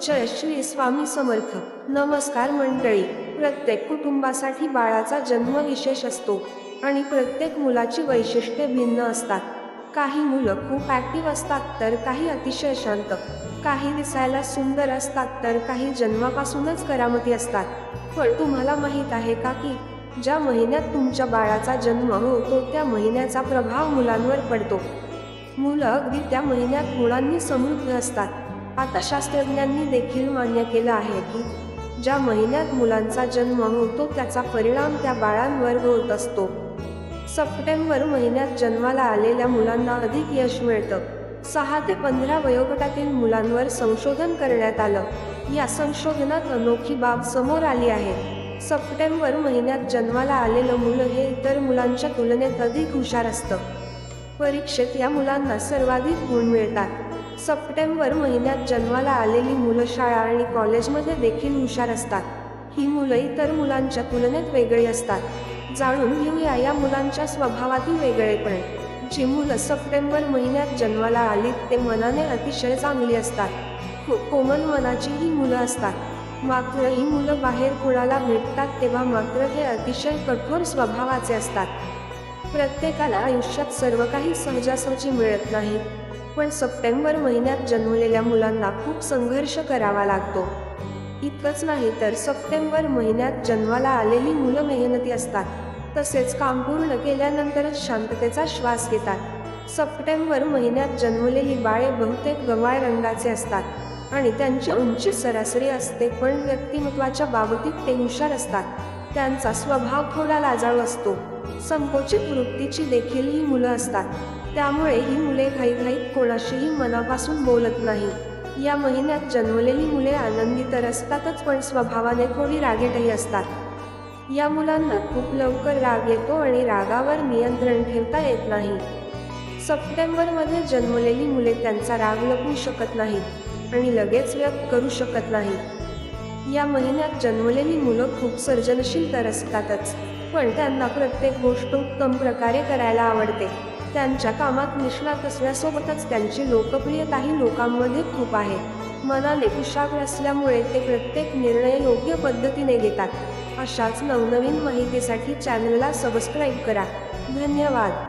जय श्री स्वामी समर्थ. नमस्कार मंडळी. प्रत्येक कुटुंबासाठी बाळाचा जन्म विशेष असतो आणि प्रत्येक मुलाची वैशिष्ट्ये भिन्न असतात. काही मुलं खूप ॲक्टिव्ह असतात तर काही अतिशय शांत. काही दिसायला सुंदर असतात तर काही जन्मापासूनच करामती असतात. पण तुम्हाला माहीत आहे का की ज्या महिन्यात तुमच्या बाळाचा जन्म होतो त्या महिन्याचा प्रभाव मुलांवर पडतो. मुलं अगदी त्या महिन्यात मुलांनी समृद्ध असतात. आता शास्त्रज्ञांनी देखील मान्य केलं आहे की ज्या महिन्यात मुलांचा जन्म होतो त्याचा परिणाम त्या बाळांवर होत असतो. सप्टेंबर महिन्यात जन्माला आलेल्या मुलांना अधिक यश मिळतं. 6 ते 15 वयोगटातील मुलांवर संशोधन करण्यात आलं. या संशोधनात अनोखी बाब समोर आली आहे. सप्टेंबर महिन्यात जन्माला आलेलं मुलं हे इतर मुलांच्या तुलनेत अधिक हुशार असतं. परीक्षेत या मुलांना सर्वाधिक गुण मिळतात. सप्टेंबर महिन्यात जन्माला आलेली मुलं शाळा आणि कॉलेजमध्ये देखील हुशार असतात. ही मुलं इतर मुलांच्या तुलनेत वेगळी असतात. जाणून घेऊया या मुलांच्या स्वभावातील वेगळेपण. जी मुलं सप्टेंबर महिन्यात जन्माला आलीत ते मनाने अतिशय चांगली असतात. खूप कोमल मनाची ही मुलं असतात. मात्र ही मुलं बाहेर कुणाला भेटतात तेव्हा मात्र हे अतिशय कठोर स्वभावाचे असतात. प्रत्येकाला आयुष्यात सर्व काही सहजासहजी मिळत नाही, पण सप्टेंबर महिन्यात जन्मलेल्या मुलांना खूप संघर्ष करावा लागतो. इतकंच नाही तर सप्टेंबर महिन्यात जन्माला आलेली मुलं मेहनती असतात. तसेच काम पूर्ण केल्यानंतरच शांततेचा श्वास घेतात. सप्टेंबर महिन्यात जन्मलेली बाळे बहुतेक गव्हाळ रंगाचे असतात आणि त्यांची उंची सरासरी असते, पण व्यक्तिमत्वाच्या बाबतीत ते हुशार असतात. त्यांचा स्वभाव थोडा लाजाळू असतो. संकोचित वृत्तीची देखील ही मुलं असतात. त्यामुळे ही मुले घाईघाईत कोणाशीही मनापासून बोलत नाही. या महिन्यात जन्मलेली मुले आनंदी तर असतातच, पण स्वभावाने थोडी रागीटही असतात. या मुलांना खूप लवकर राग येतो आणि रागावर नियंत्रण ठेवता येत नाही. सप्टेंबरमध्ये जन्मलेली मुले त्यांचा राग लपवू शकत नाहीत आणि लगेच व्यक्त करू शकत नाहीत. या महिन्यात जन्मलेली मुलं खूप सर्जनशील तर असतातच, पण त्यांना प्रत्येक गोष्ट उत्तम प्रकारे करायला आवडते. त्यांच्या कामात निष्णात असण्यासोबतच त्यांची लोकप्रियताही लोकांमध्ये खूप आहे. मनाने कुशाग्र असल्यामुळे ते प्रत्येक निर्णय योग्य पद्धतीने घेतात. अशाच नवनवीन माहितीसाठी चॅनलला सबस्क्राईब करा. धन्यवाद.